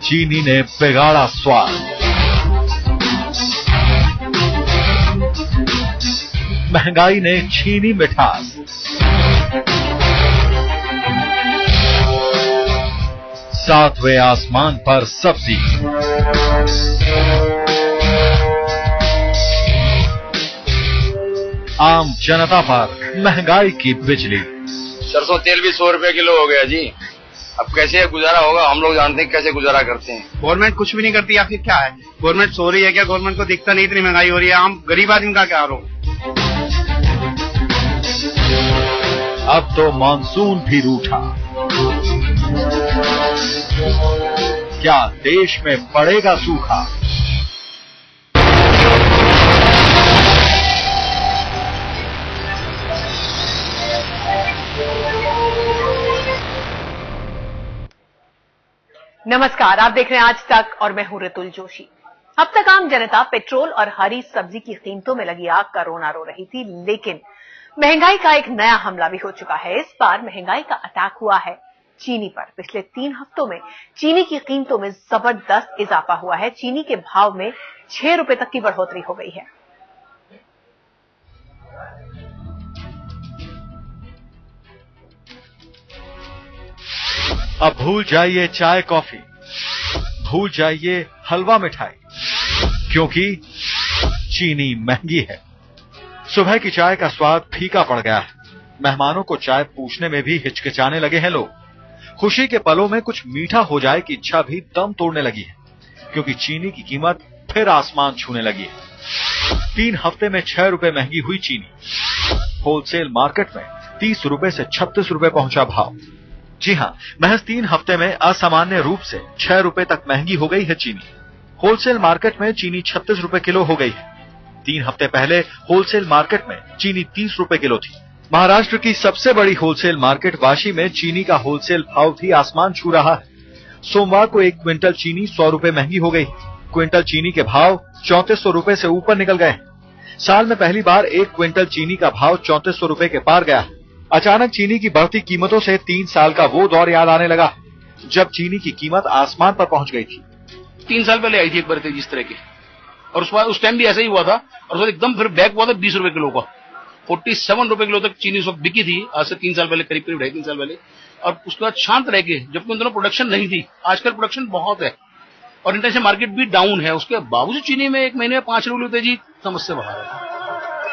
चीनी ने बिगाड़ा स्वाद। महंगाई ने छीनी मिठास। सातवें आसमान पर सब्जी। आम जनता पर महंगाई की बिजली। सरसों तेल भी 100 रुपए किलो हो गया जी। अब कैसे गुजारा होगा, हम लोग जानते हैं कैसे गुजारा करते हैं। गवर्नमेंट कुछ भी नहीं करती, आखिर क्या है? गवर्नमेंट सो रही है क्या? गवर्नमेंट को दिखता नहीं इतनी महंगाई हो रही है, आम गरीब आदमी का क्या हो? अब तो मानसून भी रूठा। क्या देश में पड़ेगा सूखा? नमस्कार, आप देख रहे हैं आज तक और मैं हूं ऋतुल जोशी। अब तक आम जनता पेट्रोल और हरी सब्जी की कीमतों में लगी आग का रोना रो रही थी, लेकिन महंगाई का एक नया हमला भी हो चुका है। इस बार महंगाई का अटैक हुआ है चीनी पर। पिछले 3 हफ्तों में चीनी की कीमतों में जबरदस्त इजाफा हुआ है। चीनी के भाव में 6 रुपए तक की बढ़ोतरी हो गई है। अब भूल जाइए चाय कॉफी, भूल जाइए हलवा मिठाई, क्योंकि चीनी महंगी है। सुबह की चाय का स्वाद फीका पड़ गया है। मेहमानों को चाय पूछने में भी हिचकिचाने लगे हैं लोग। खुशी के पलों में कुछ मीठा हो जाए की इच्छा भी दम तोड़ने लगी है, क्योंकि चीनी की कीमत फिर आसमान छूने लगी है। 3 हफ्ते में 6 रुपए महंगी हुई चीनी। होलसेल मार्केट में 30 रुपए से 36 रुपए पहुंचा भाव। जी हां, महज 3 हफ्ते में असामान्य रूप से 6 रुपए तक महंगी हो गई है चीनी। होलसेल मार्केट में चीनी 36 रुपए किलो हो गई है। 3 हफ्ते पहले होलसेल मार्केट में चीनी 30 रुपए किलो थी। महाराष्ट्र की सबसे बड़ी होलसेल मार्केट वाशी में चीनी का होलसेल भाव भी आसमान छू रहा है। सोमवार को 1 क्विंटल चीनी 100 रुपए महंगी हो गई। क्विंटल चीनी के भाव 3400 रुपए से ऊपर निकल गए। साल में पहली बार 1 क्विंटल चीनी का भाव 3400 रुपए के पार गया है। अचानक चीनी की बढ़ती कीमतों से 3 साल का वो दौर याद आने लगा जब चीनी की कीमत आसमान पर पहुंच गई थी। 3 साल पहले आई थी एक बार तेजी इस तरह की, और उस टाइम भी ऐसा ही हुआ था, और एकदम फिर बैक हुआ था 20 रुपए किलो का। 47 रुपए किलो तक चीनी उस वक्त बिकी थी, आज से 3 साल पहले, करीब 2.5-3 साल पहले। और उसके बाद शांत रह गए, जबकि उन दोनों प्रोडक्शन नहीं थी। आजकल प्रोडक्शन बहुत है और इंटरनेशनल मार्केट भी डाउन है। उसके बावजूद चीनी में 1 महीने में 5 रुपए तेजी समझ से बाहर है।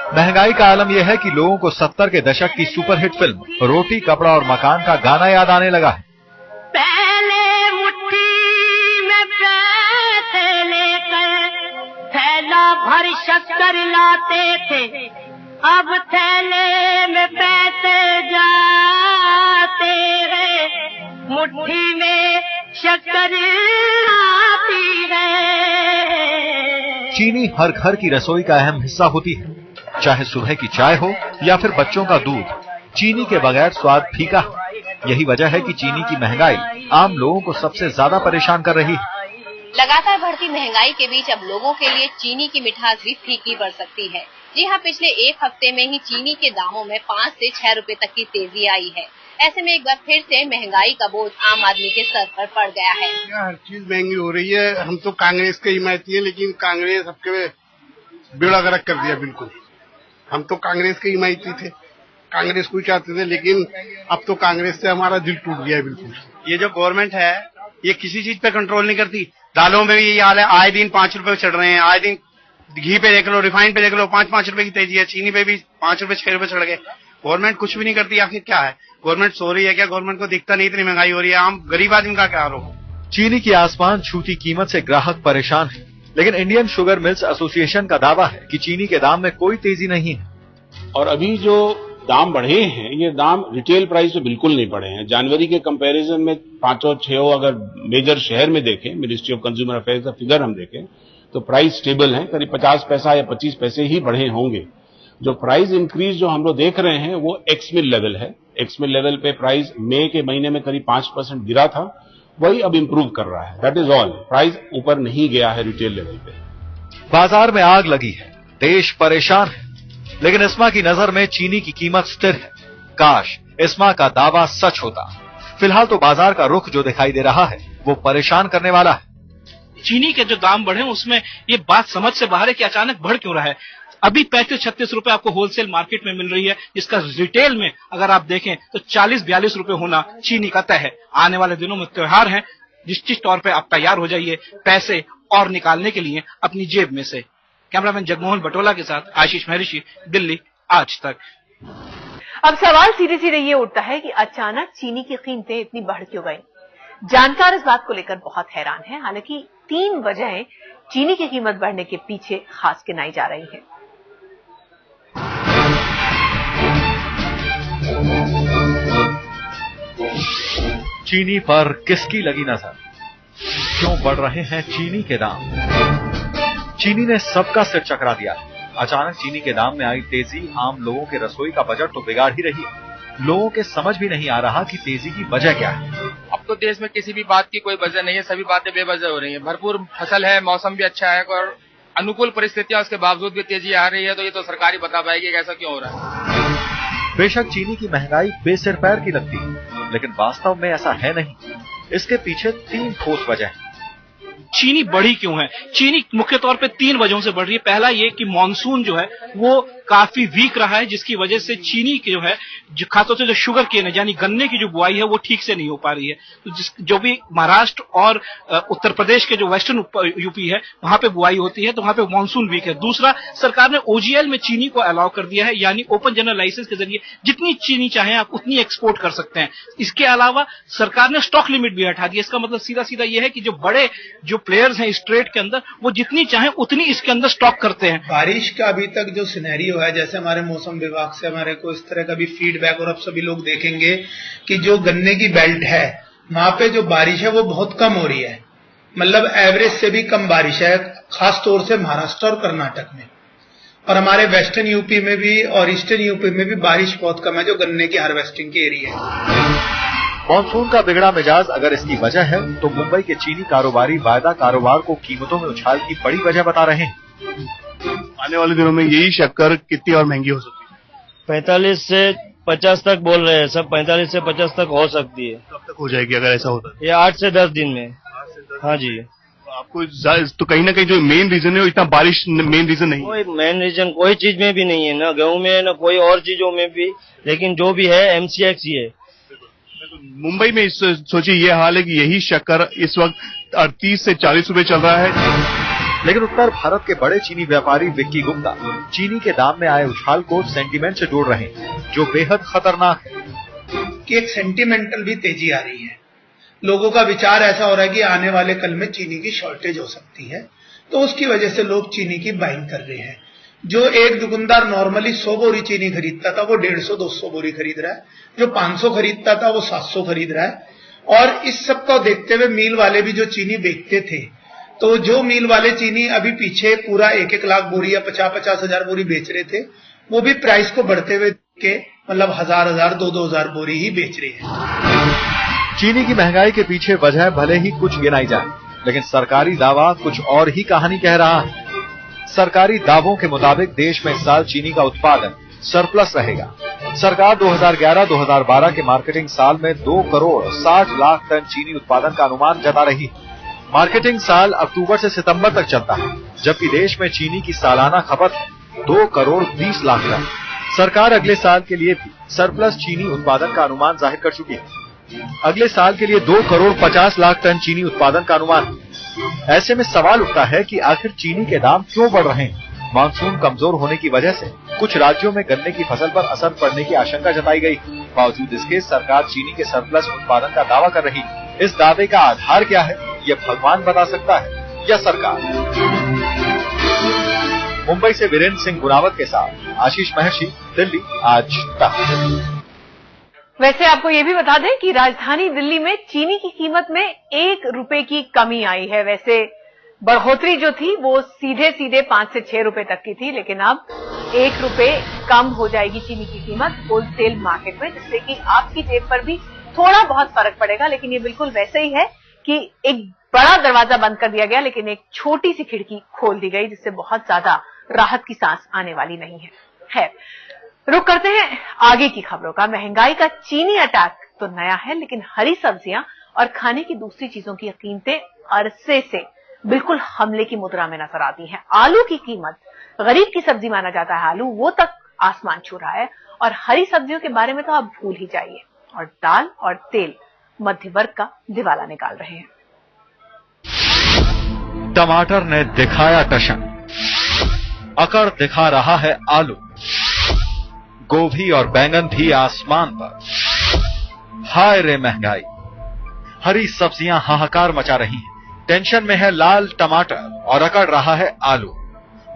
महंगाई का आलम यह है कि लोगों को 70 के दशक की सुपरहिट फिल्म रोटी कपड़ा और मकान का गाना याद आने लगा है। पहले मुट्ठी में पैसे लेकर थैला भर शक्कर लाते थे, अब थैले में पैसे जाते हैं, मुट्ठी में शक्कर आती है। चीनी हर घर की रसोई का अहम हिस्सा होती है, चाहे सुबह की चाय हो या फिर बच्चों का दूध। चीनी के बगैर स्वाद फीका है। यही वजह है कि चीनी की महंगाई आम लोगों को सबसे ज्यादा परेशान कर रही है। लगातार बढ़ती महंगाई के बीच अब लोगों के लिए चीनी की मिठास भी फीकी पड़ सकती है। जी हां, पिछले 1 हफ्ते में ही चीनी के दामों में 5 से 6 रुपए तक की तेजी आई है। ऐसे में एक बार फिर से महंगाई का बोझ आम आदमी के सर पर पड़ गया है। हर चीज महंगी हो रही है। हम तो कांग्रेस के हिमायती है, लेकिन कांग्रेस सबके बेड़ा गर्क कर दिया बिल्कुल। हम तो कांग्रेस के हिमायती थे, कांग्रेस को चाहते थे, लेकिन अब तो कांग्रेस से हमारा दिल टूट गया है बिल्कुल। ये जो गवर्नमेंट है ये किसी चीज पे कंट्रोल नहीं करती। दालों में भी यही हाल है, आए दिन 5 रुपए चढ़ रहे हैं। आए दिन घी पे देख लो, रिफाइंड पे देख लो, 5-5 रुपए की तेजी है। चीनी पे भी 5 रुपए 6 रुपए चढ़ गए। गवर्नमेंट कुछ भी नहीं करती, आखिर क्या है? गवर्नमेंट सो रही है क्या? गवर्नमेंट को दिखता नहीं इतनी महंगाई हो रही है, आम गरीब आदमी का क्या हो? चीनी की आसमान छूती कीमत से ग्राहक परेशान है, लेकिन इंडियन शुगर मिल्स एसोसिएशन का दावा है कि चीनी के दाम में कोई तेजी नहीं है। और अभी जो दाम बढ़े हैं, ये दाम रिटेल प्राइस से बिल्कुल नहीं बढ़े हैं। जनवरी के कंपैरिजन में 5-6 अगर मेजर शहर में देखें, मिनिस्ट्री ऑफ कंज्यूमर अफेयर्स का फिगर हम देखें, तो प्राइस स्टेबल है, करीब 50 पैसा या 25 पैसे ही बढ़े होंगे। जो प्राइस इंक्रीज जो हम लोग देख रहे हैं वो एक्स मिल लेवल है। एक्स मिल लेवल पे प्राइस मई के महीने में करीब 5% गिरा था, वही अब इंप्रूव कर रहा है। That is all. प्राइस ऊपर नहीं गया है रिटेल लेवल पे। बाजार में आग लगी है, देश परेशान है, लेकिन इस्मा की नजर में चीनी की कीमत स्थिर है। काश इस्मा का दावा सच होता। फिलहाल तो बाजार का रुख जो दिखाई दे रहा है वो परेशान करने वाला है। चीनी के जो दाम बढ़े उसमें ये बात समझ से बाहर है कि अचानक बढ़ क्यों रहा है। अभी 35-36 रुपए आपको होलसेल मार्केट में मिल रही है, जिसका रिटेल में अगर आप देखें तो 40-42 रुपए होना चीनी का तय है। आने वाले दिनों में त्योहार है, निश्चित तौर पे आप तैयार हो जाइए पैसे और निकालने के लिए अपनी जेब में से। कैमरामैन जगमोहन बटोला के साथ आशीष महर्षि, दिल्ली, आज तक। अब सवाल सीधे सीधे ये उठता है कि अचानक चीनी की कीमतें इतनी बढ़ क्यों गई। जानकार इस बात को लेकर बहुत हैरान है। हालांकि 3 वजहें चीनी की कीमत बढ़ने के पीछे खास गिनाई जा रही हैं। चीनी पर किसकी लगी नजर? क्यों बढ़ रहे हैं चीनी के दाम? चीनी ने सबका सिर चकरा दिया। अचानक चीनी के दाम में आई तेजी आम लोगों के रसोई का बजट तो बिगाड़ ही रही है। लोगों के समझ भी नहीं आ रहा कि तेजी की वजह क्या है। अब तो देश में किसी भी बात की कोई वजह नहीं है, सभी बातें बेवजह हो रही हैं। भरपूर फसल है, मौसम भी अच्छा है और अनुकूल परिस्थितियां उसके बावजूद भी तेजी आ रही है, तो ये तो सरकार ही बता पाएगी कि ऐसा क्यों हो रहा है। बेशक चीनी की महंगाई बेसिर पैर की लगती है, लेकिन वास्तव में ऐसा है नहीं। इसके पीछे 3 ठोस वजह है। चीनी बढ़ी क्यों है? चीनी मुख्य तौर पे 3 वजहों से बढ़ रही है। पहला ये कि मानसून जो है वो काफी वीक रहा है, जिसकी वजह से चीनी की जो है खासतौर से जो शुगर केन है यानी गन्ने की जो बुआई है वो ठीक से नहीं हो पा रही है। तो जो भी महाराष्ट्र और उत्तर प्रदेश के जो वेस्टर्न यूपी है वहां पे बुआई होती है, तो वहां पे मानसून वीक है। दूसरा, सरकार ने ओजीएल में चीनी को अलाउ कर दिया है, यानी ओपन जनरल लाइसेंस के जरिए जितनी चीनी चाहें आप उतनी एक्सपोर्ट कर सकते हैं। इसके अलावा सरकार ने स्टॉक लिमिट भी हटा दी। इसका मतलब सीधा सीधा यह है कि जो बड़े जो प्लेयर्स हैं इस ट्रेड के अंदर वो जितनी चाहें उतनी इसके अंदर स्टॉक करते हैं। बारिश का अभी तक जो सिनेरियो है, जैसे हमारे मौसम विभाग से हमारे को इस तरह का भी फीडबैक, और अब सभी लोग देखेंगे कि जो गन्ने की बेल्ट है वहां पे जो बारिश है वो बहुत कम हो रही है, मतलब एवरेज से भी कम बारिश है, खास तौर से महाराष्ट्र और कर्नाटक में। और हमारे वेस्टर्न यूपी में भी और ईस्टर्न यूपी में भी बारिश बहुत कम है, जो गन्ने की हार्वेस्टिंग के एरिया है। मानसून का बिगड़ा मिजाज अगर इसकी वजह है तो मुंबई के चीनी कारोबारी वायदा कारोबार को कीमतों में उछाल की बड़ी वजह बता रहे हैं। आने वाले दिनों में यही शक्कर कितनी और महंगी हो सकती है? 45 से 50 तक बोल रहे हैं सब, 45 से 50 तक हो सकती है। कब तक हो जाएगी अगर ऐसा होता है? ये 8 से 10 दिन में। हाँ जी। आपको तो कहीं ना कहीं जो मेन रीजन है वो इतना बारिश मेन रीजन नहीं? कोई मेन रीजन कोई चीज में भी नहीं है, ना गेहूं में ना कोई और चीजों में भी, लेकिन जो भी है एमसीएक्स ही है। मुंबई में सोचिए ये हाल है कि यही शक्कर इस वक्त 30 से 40 रुपए चल रहा है। लेकिन उत्तर भारत के बड़े चीनी व्यापारी विक्की गुप्ता चीनी के दाम में आए उछाल को सेंटीमेंट से जोड़ रहे हैं, जो बेहद खतरनाक है। कि एक सेंटिमेंटल भी तेजी आ रही है। लोगों का विचार ऐसा हो रहा है कि आने वाले कल में चीनी की शॉर्टेज हो सकती है, तो उसकी वजह से लोग चीनी की बाइंग कर रहे हैं। जो एक दुकानदार नॉर्मली 100 बोरी चीनी खरीदता था वो 150-200 बोरी खरीद रहा है, जो 500 खरीदता था वो 700 खरीद रहा है। और इस सब को देखते हुए मिल वाले भी जो चीनी बेचते थे, तो जो मिल वाले चीनी अभी पीछे पूरा 1-1 लाख बोरी या 50-50 हजार बोरी बेच रहे थे, वो भी प्राइस को बढ़ते हुए के मतलब 1000-1000, 2-2000 बोरी ही बेच रहे हैं। चीनी की महंगाई के पीछे वजह भले ही कुछ गिनाई जाए, लेकिन सरकारी दावा कुछ और ही कहानी कह रहा है। सरकारी दावों के मुताबिक देश में इस साल चीनी का उत्पादन सरप्लस रहेगा। सरकार 2011-2012 के मार्केटिंग साल में 2 करोड़ 60 लाख टन चीनी उत्पादन का अनुमान जता रही है। मार्केटिंग साल अक्टूबर से सितंबर तक चलता है, जबकि देश में चीनी की सालाना खपत 2 करोड़ 20 लाख टन। सरकार अगले साल के लिए भी सरप्लस चीनी उत्पादन का अनुमान जाहिर कर चुकी है। अगले साल के लिए 2 करोड़ 50 लाख टन चीनी उत्पादन का अनुमान है। ऐसे में सवाल उठता है कि आखिर चीनी के दाम क्यों बढ़ रहे हैं? मानसून कमजोर होने की वजह से कुछ राज्यों में गन्ने की फसल पर असर पड़ने की आशंका जताई गई। बावजूद इसके सरकार चीनी के सरप्लस उत्पादन का दावा कर रही है। इस दावे का आधार क्या है, ये भगवान बता सकता है या सरकार? मुंबई से वीरेंद्र सिंह गुनावत के साथ आशीष महर्षि, दिल्ली, आज तक। वैसे आपको ये भी बता दें कि राजधानी दिल्ली में चीनी की कीमत में 1 रुपए की कमी आई है। वैसे बढ़ोतरी जो थी वो सीधे सीधे 5 से 6 रुपए तक की थी, लेकिन अब 1 रुपए कम हो जाएगी चीनी की कीमत होलसेल मार्केट में, जिससे कि आपकी जेब पर भी थोड़ा बहुत फर्क पड़ेगा। लेकिन ये बिल्कुल वैसे ही है कि एक बड़ा दरवाजा बंद कर दिया गया, लेकिन एक छोटी सी खिड़की खोल दी गई, जिससे बहुत ज्यादा राहत की सांस आने वाली नहीं है। खैर, रुक करते हैं आगे की खबरों का। महंगाई का चीनी अटैक तो नया है, लेकिन हरी सब्जियां और खाने की दूसरी चीजों की कीमतें अरसे से बिल्कुल हमले की मुद्रा में नजर आती हैं। आलू की कीमत, गरीब की सब्जी माना जाता है आलू, वो तक आसमान छू रहा है। और हरी सब्जियों के बारे में तो आप भूल ही जाइए। और दाल और तेल मध्य वर्ग का दिवाला निकाल रहे हैं। टमाटर ने दिखाया टशन, अकड़ दिखा रहा है आलू, गोभी और बैंगन भी आसमान पर। हाय रे महंगाई, हरी सब्जियां हाहाकार मचा रही हैं। टेंशन में है लाल टमाटर और अकड़ रहा है आलू।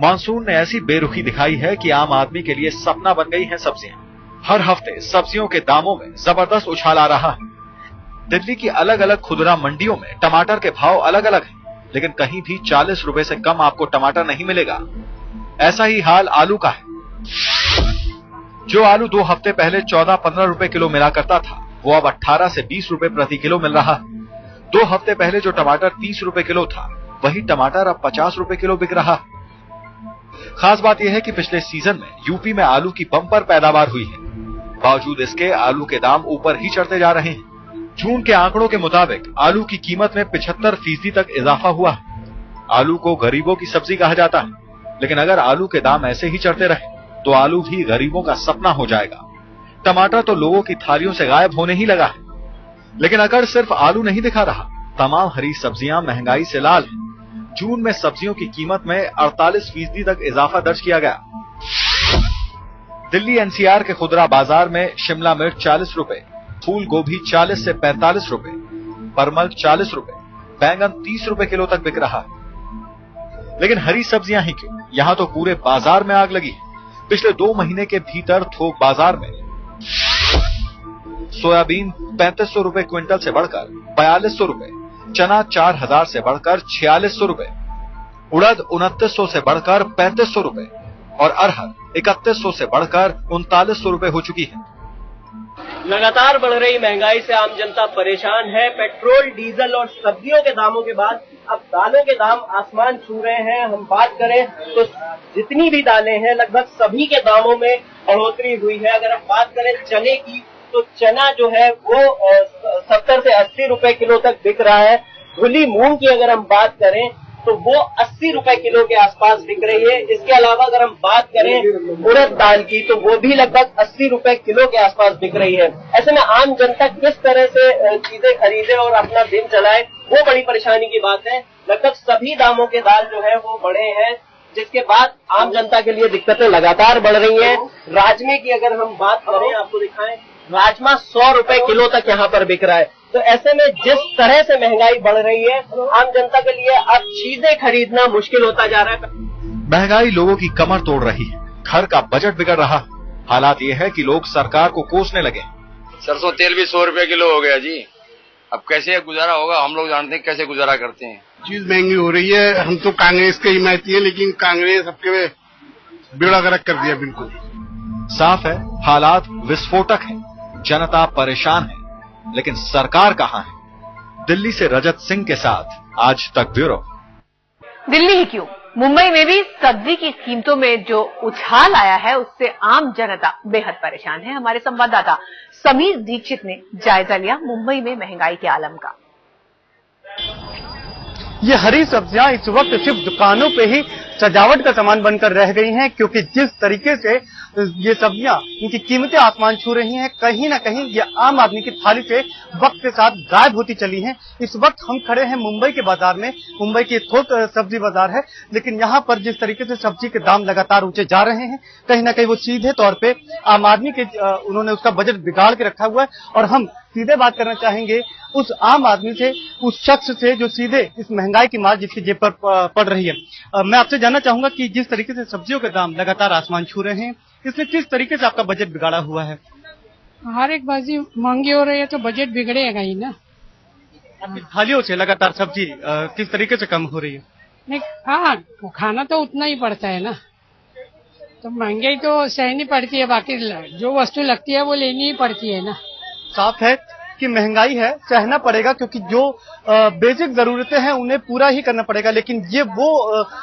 मानसून ने ऐसी बेरुखी दिखाई है कि आम आदमी के लिए सपना बन गई हैं सब्जियां। हर हफ्ते सब्जियों के दामों में जबरदस्त उछाल आ रहा है। दिल्ली की अलग अलग खुदरा मंडियों में टमाटर के भाव अलग अलग हैं, लेकिन कहीं भी 40 रुपए से कम आपको टमाटर नहीं मिलेगा। ऐसा ही हाल आलू का है। जो आलू 2 हफ्ते पहले 14-15 रुपए किलो मिला करता था, वो अब 18 से 20 रुपए प्रति किलो मिल रहा है। 2 हफ्ते पहले जो टमाटर 30 रुपए किलो था, वही टमाटर अब 50 रुपए किलो बिक रहा है। खास बात यह है कि पिछले सीजन में यूपी में आलू की बम्पर पैदावार हुई है। बावजूद इसके आलू के दाम ऊपर ही चढ़ते जा रहे हैं। जून के आंकड़ों के मुताबिक आलू की कीमत में 75% तक इजाफा हुआ है। आलू को गरीबों की सब्जी कहा जाता है, लेकिन अगर आलू के दाम ऐसे ही चढ़ते रहे तो आलू भी गरीबों का सपना हो जाएगा। टमाटर तो लोगों की थालियों से गायब होने ही लगा है। लेकिन अगर सिर्फ आलू नहीं दिखा रहा, तमाम हरी सब्जियां महंगाई से लाल हैं। जून में सब्जियों की कीमत में 48% तक इजाफा दर्ज किया गया। दिल्ली एनसीआर के खुदरा बाजार में शिमला मिर्च 40 रुपए, फूल गोभी 40 से 45 रुपए, परमल 40 रुपए, बैंगन 30 रुपए किलो तक बिक रहा है। लेकिन हरी सब्जियां ही क्यों, यहां तो पूरे बाजार में आग लगी है। पिछले 2 महीने के भीतर थोक बाजार में सोयाबीन 3500 रुपए क्विंटल से बढ़कर 4200 रुपए, चना 4000 से बढ़कर 4600 रुपए, उड़द 2900 से बढ़कर 3500 रुपए और अरहर 3100 से बढ़कर 3900 रुपए हो चुकी है। लगातार बढ़ रही महंगाई से आम जनता परेशान है। पेट्रोल, डीजल और सब्जियों के दामों के बाद अब दालों के दाम आसमान छू रहे हैं। हम बात करें तो जितनी भी दालें हैं लगभग सभी के दामों में बढ़ोतरी हुई है। अगर हम बात करें चने की तो चना जो है वो 70 से 80 रुपए किलो तक बिक रहा है। धुली मूंग की अगर हम बात करें तो वो 80 रुपए किलो के आसपास बिक रही है। इसके अलावा अगर हम बात करें उड़द दाल की तो वो भी लगभग 80 रुपए किलो के आसपास बिक रही है। ऐसे में आम जनता किस तरह से चीजें खरीदे और अपना दिन चलाए, वो बड़ी परेशानी की बात है। लगभग सभी दामों के दाल जो है वो बढ़े हैं, जिसके बाद आम जनता के लिए दिक्कतें लगातार बढ़ रही हैं। राजमे की अगर हम बात करें, आपको दिखाएं, राजमा 100 रुपए किलो तक यहाँ पर बिक रहा है। तो ऐसे में जिस तरह से महंगाई बढ़ रही है, आम जनता के लिए अब चीजें खरीदना मुश्किल होता जा रहा है। महंगाई लोगों की कमर तोड़ रही है, घर का बजट बिगड़ रहा है। हालात ये है कि लोग सरकार को कोसने लगे। सरसों तेल भी 100 रुपए किलो हो गया जी। अब कैसे गुजारा होगा, हम लोग जानते हैं कैसे गुजारा करते हैं। चीज महंगी हो रही है। हम तो कांग्रेस के हिमायती है, लेकिन कांग्रेस सबके बेड़ा गर्क कर दिया बिल्कुल। साफ है, हालात विस्फोटक हैं, जनता परेशान है, लेकिन सरकार कहां है? दिल्ली से रजत सिंह के साथ आज तक ब्यूरो। दिल्ली ही क्यों, मुंबई में भी सब्जी की कीमतों में जो उछाल आया है उससे आम जनता बेहद परेशान है। हमारे संवाददाता समीर दीक्षित ने जायजा लिया मुंबई में महंगाई के आलम का। ये हरी सब्जियां इस वक्त सिर्फ दुकानों पे ही सजावट का सामान बनकर रह गई हैं, क्योंकि जिस तरीके से ये सब्जियां, इनकी कीमतें आसमान छू रही हैं, कहीं ना कहीं ये आम आदमी की थाली से वक्त के साथ गायब होती चली हैं। इस वक्त हम खड़े हैं मुंबई के बाजार में। मुंबई की थोक सब्जी बाजार है, लेकिन यहाँ पर जिस तरीके से सब्जी के दाम लगातार ऊंचे जा रहे हैं, कहीं ना कहीं वो सीधे तौर पे आम आदमी के उन्होंने उसका बजट बिगाड़ के रखा हुआ है। और हम सीधे बात करना चाहेंगे उस आम आदमी से, उस शख्स से जो सीधे इस महंगाई की मार जिसकी जेब पर पड़ रही है। मैं आपसे जानना चाहूंगा कि जिस तरीके से सब्जियों के दाम लगातार आसमान छू रहे हैं, इसने किस तरीके से आपका बजट बिगाड़ा हुआ है? हर एक बाजी महंगी हो रही है तो बजट बिगड़ेगा ही ना। आपकी थालियों से लगातार सब्जी किस तरीके से कम हो रही है? नहीं, हाँ, खाना तो उतना ही पड़ता है ना, तो महंगाई तो सहनी पड़ती है, बाकी जो वस्तु लगती है वो लेनी ही पड़ती है ना। साफ है कि महंगाई है, सहना पड़ेगा, क्योंकि जो बेसिक जरूरतें हैं उन्हें पूरा ही करना पड़ेगा। लेकिन ये वो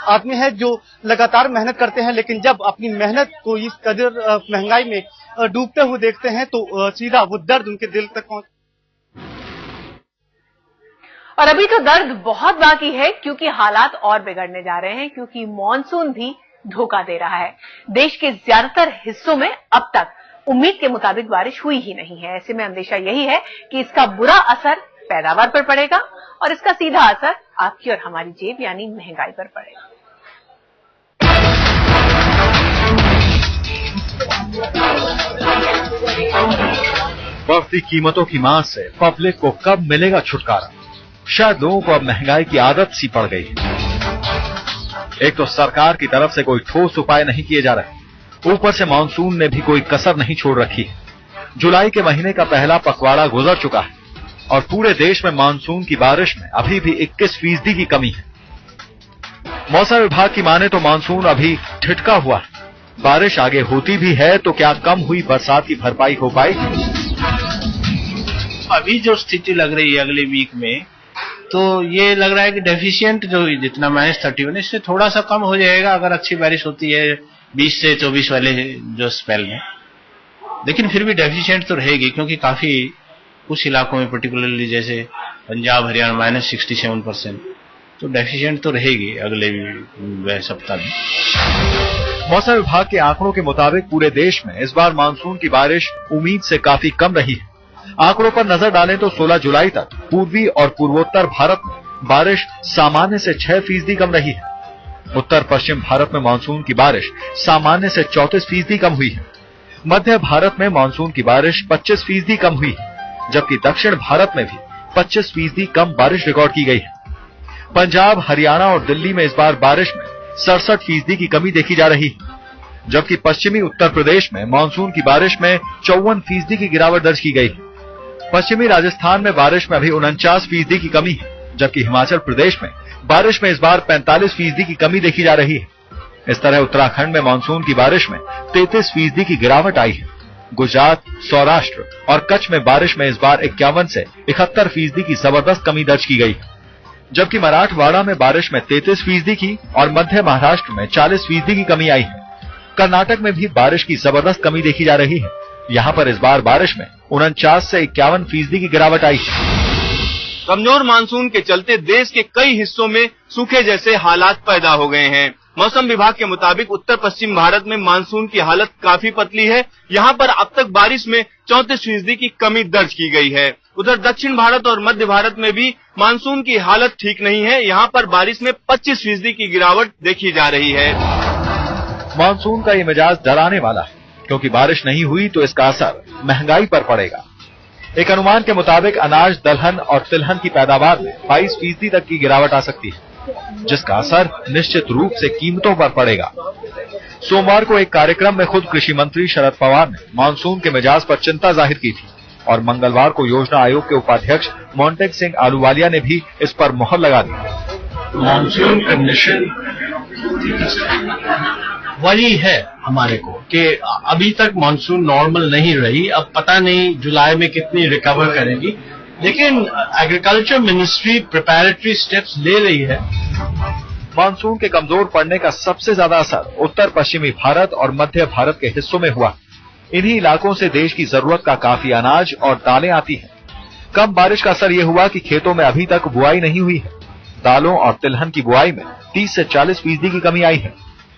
आदमी है जो लगातार मेहनत करते हैं, लेकिन जब अपनी मेहनत को इस कदर महंगाई में डूबते हुए देखते हैं तो सीधा वो दर्द उनके दिल तक पहुंच। और अभी तो दर्द बहुत बाकी है, क्योंकि हालात और बिगड़ने जा रहे हैं, क्योंकि मॉनसून भी धोखा दे रहा है। देश के ज्यादातर हिस्सों में अब तक उम्मीद के मुताबिक बारिश हुई ही नहीं है। ऐसे में अंदेशा यही है कि इसका बुरा असर पैदावार पर पड़ेगा और इसका सीधा असर आपकी और हमारी जेब यानी महंगाई पर पड़ेगा। बढ़ती कीमतों की मार से पब्लिक को कब मिलेगा छुटकारा? शायद लोगों को अब महंगाई की आदत सी पड़ गई है। एक तो सरकार की तरफ से कोई ठोस उपाय नहीं किए जा रहे, ऊपर से मानसून ने भी कोई कसर नहीं छोड़ रखी है। जुलाई के महीने का पहला पखवाड़ा गुजर चुका है और पूरे देश में मानसून की बारिश में अभी भी 21% की कमी है। मौसम विभाग की माने तो मानसून अभी ठिठका हुआ है। बारिश आगे होती भी है तो क्या कम हुई बरसात की भरपाई हो पाएगी? अभी जो स्थिति लग रही है अगले वीक में, तो ये लग रहा है कि डेफिशिएंट जो जितना -31 इससे थोड़ा सा कम हो जाएगा अगर अच्छी बारिश होती है 20 से 24 वाले जो स्पेल में। लेकिन फिर भी डेफिशिएंट तो रहेगी, क्योंकि काफी कुछ इलाकों में पर्टिकुलरली जैसे पंजाब हरियाणा -67%, तो डेफिशिएंट तो रहेगी अगले सप्ताह में। मौसम विभाग के आंकड़ों के मुताबिक पूरे देश में इस बार मानसून की बारिश उम्मीद से काफी कम रही है। आंकड़ों पर नजर डालें तो 16 जुलाई तक पूर्वी और पूर्वोत्तर भारत में बारिश सामान्य से 6% कम रही है। उत्तर पश्चिम भारत में मानसून की बारिश सामान्य से 34% कम हुई है। मध्य भारत में मानसून की बारिश 25% कम हुई है, जबकि दक्षिण भारत में भी 25% कम बारिश रिकॉर्ड की गई है। पंजाब, हरियाणा और दिल्ली में इस बार बारिश में 67% की कमी देखी जा रही है, जबकि पश्चिमी उत्तर प्रदेश में मानसून की बारिश में 54% की गिरावट दर्ज की गई है। पश्चिमी राजस्थान में बारिश में अभी 49% की कमी है, जबकि हिमाचल प्रदेश में बारिश में इस बार 45% की कमी देखी जा रही है। इस तरह उत्तराखंड में मानसून की बारिश में 33% की गिरावट आई है। गुजरात, सौराष्ट्र और कच्छ में बारिश में इस बार 51 से 71% की जबरदस्त कमी दर्ज की गई है, जबकि मराठवाड़ा में बारिश में 33% की और मध्य महाराष्ट्र में 40% की कमी आई है। कर्नाटक में भी बारिश की जबरदस्त कमी देखी जा रही है। यहाँ पर इस बार बारिश में 49 से 51% की गिरावट आई है। कमजोर मानसून के चलते देश के कई हिस्सों में सूखे जैसे हालात पैदा हो गए हैं। मौसम विभाग के मुताबिक उत्तर पश्चिम भारत में मानसून की हालत काफी पतली है। यहाँ पर अब तक बारिश में 34% की कमी दर्ज की गई है। उधर दक्षिण भारत और मध्य भारत में भी मानसून की हालत ठीक नहीं है। यहाँ पर बारिश में 25% की गिरावट देखी जा रही है। मानसून का ये मिजाज डराने वाला है, क्योंकि बारिश नहीं हुई तो इसका असर महंगाई पर पड़ेगा। एक अनुमान के मुताबिक अनाज, दलहन और तिलहन की पैदावार में 22% तक की गिरावट आ सकती है, जिसका असर निश्चित रूप से कीमतों पर पड़ेगा। सोमवार को एक कार्यक्रम में खुद कृषि मंत्री शरद पवार ने मानसून के मिजाज पर चिंता जाहिर की थी और मंगलवार को योजना आयोग के उपाध्यक्ष मोंटेक सिंह आलूवालिया ने भी इस पर मुहर लगा दी। मानसून कंडीशन वही है हमारे को कि अभी तक मानसून नॉर्मल नहीं रही। अब पता नहीं जुलाई में कितनी रिकवर करेगी, लेकिन एग्रीकल्चर मिनिस्ट्री प्रिपरेटरी स्टेप्स ले रही है। मानसून के कमजोर पड़ने का सबसे ज्यादा असर उत्तर पश्चिमी भारत और मध्य भारत के हिस्सों में हुआ। इन्हीं इलाकों से देश की जरूरत का काफी अनाज और दालें आती हैं। कम बारिश का असर यह हुआ कि खेतों में अभी तक बुआई नहीं हुई है। दालों और तिलहन की बुआई में 30 से 40% की कमी आई है।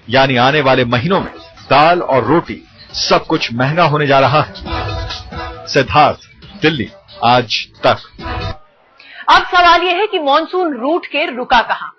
यानी आने वाले महीनों में दाल और रोटी सब कुछ महंगा होने जा रहा है। सिद्धार्थ, दिल्ली, आज तक। अब सवाल यह है कि मानसून रूठ के रुका कहां?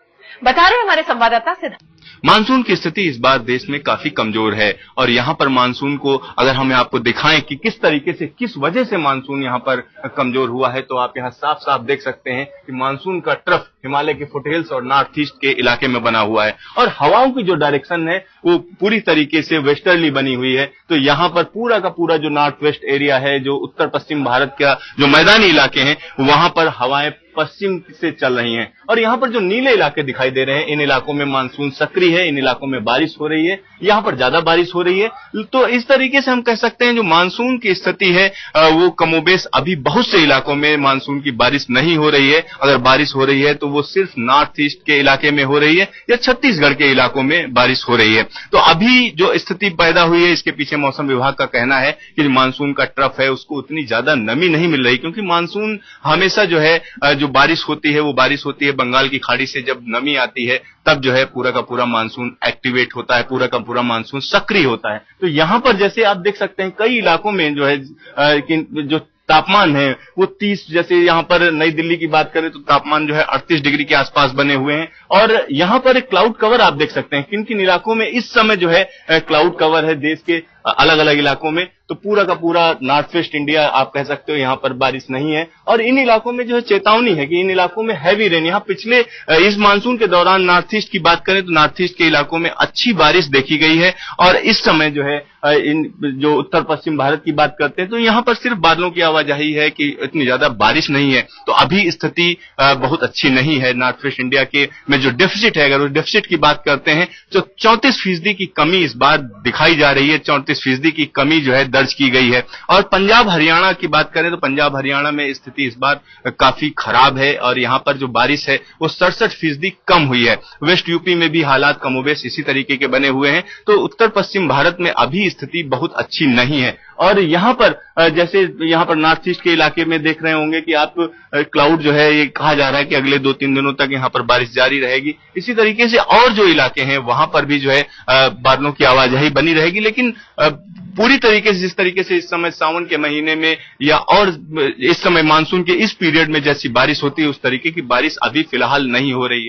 बता रहे हमारे संवाददाता सिद्धार्थ। मानसून की स्थिति इस बार देश में काफी कमजोर है और यहाँ पर मानसून को अगर हमें आपको दिखाएं कि किस तरीके से, किस वजह से मानसून यहाँ पर कमजोर हुआ है, तो आप यहाँ साफ साफ देख सकते हैं कि मानसून का ट्रफ हिमालय के फुटहिल्स और नॉर्थ ईस्ट के इलाके में बना हुआ है और हवाओं की जो डायरेक्शन है वो पूरी तरीके से वेस्टर्ली बनी हुई है। तो यहाँ पर पूरा का पूरा जो नॉर्थ वेस्ट एरिया है, जो उत्तर पश्चिम भारत का जो मैदानी इलाके हैं, वहां पर हवाएं पश्चिम से चल रही हैं और यहाँ पर जो नीले इलाके दिखाई दे रहे हैं, इन इलाकों में मानसून सक्रिय है, इन इलाकों में बारिश हो रही है, यहाँ पर ज्यादा बारिश हो रही है। तो इस तरीके से हम कह सकते हैं जो मानसून की स्थिति है वो कमोबेश अभी बहुत से इलाकों में मानसून की बारिश नहीं हो रही है। अगर बारिश हो रही है तो वो सिर्फ नॉर्थ ईस्ट के इलाके में हो रही है या छत्तीसगढ़ के इलाकों में बारिश हो रही है। तो अभी जो स्थिति पैदा हुई है, इसके पीछे मौसम विभाग का कहना है कि मानसून का ट्रफ है, उसको उतनी ज्यादा नमी नहीं मिल रही, क्योंकि मानसून हमेशा जो है जो बारिश होती है वो बारिश होती है बंगाल की खाड़ी से जब नमी आती है तब जो है पूरा का पूरा मानसून एक्टिवेट होता है, पूरा का पूरा मानसून सक्रिय होता है। तो यहां पर जैसे आप देख सकते हैं कई इलाकों में जो है जो तापमान है वो 30, जैसे यहाँ पर नई दिल्ली की बात करें तो तापमान जो है 38 डिग्री के आसपास बने हुए हैं। और यहाँ पर एक क्लाउड कवर आप देख सकते हैं, किन किन इलाकों में इस समय जो है क्लाउड कवर है देश के अलग अलग इलाकों में। तो पूरा का पूरा नॉर्थ ईस्ट इंडिया आप कह सकते हो यहाँ पर बारिश नहीं है। और इन इलाकों में जो है चेतावनी है कि इन इलाकों में हैवी रेन, यहाँ पिछले इस मानसून के दौरान नॉर्थ ईस्ट की बात करें तो नॉर्थ ईस्ट के इलाकों में अच्छी बारिश देखी गई है। और इस समय जो है इन जो उत्तर पश्चिम भारत की बात करते हैं तो यहाँ पर सिर्फ बादलों की आवाजाही है कि इतनी ज्यादा बारिश नहीं है। तो अभी स्थिति बहुत अच्छी नहीं है नॉर्थ ईस्ट इंडिया के में जो डेफिसिट है, अगर उस डेफिसिट की बात करते हैं तो 34% की कमी इस बार दिखाई जा रही है, 34% की कमी जो है दर्ज की गई है। और पंजाब हरियाणा की बात करें तो पंजाब हरियाणा में स्थिति इस बार काफी खराब है और यहाँ पर जो बारिश है वो 67% कम हुई है। वेस्ट यूपी में भी हालात कमोबेश इसी तरीके के बने हुए हैं। तो उत्तर पश्चिम भारत में अभी स्थिति बहुत अच्छी नहीं है। और यहाँ पर जैसे यहाँ पर नॉर्थ ईस्ट के इलाके में देख रहे होंगे कि आप क्लाउड जो है ये कहा जा रहा है कि अगले 2-3 दिनों तक यहाँ पर बारिश जारी रहेगी। इसी तरीके से और जो इलाके हैं वहां पर भी जो है बादलों की आवाजाही बनी रहेगी। लेकिन पूरी तरीके से जिस तरीके से इस समय सावन के महीने में या और इस समय मानसून के इस पीरियड में जैसी बारिश होती है उस तरीके की बारिश अभी फिलहाल नहीं हो रही है।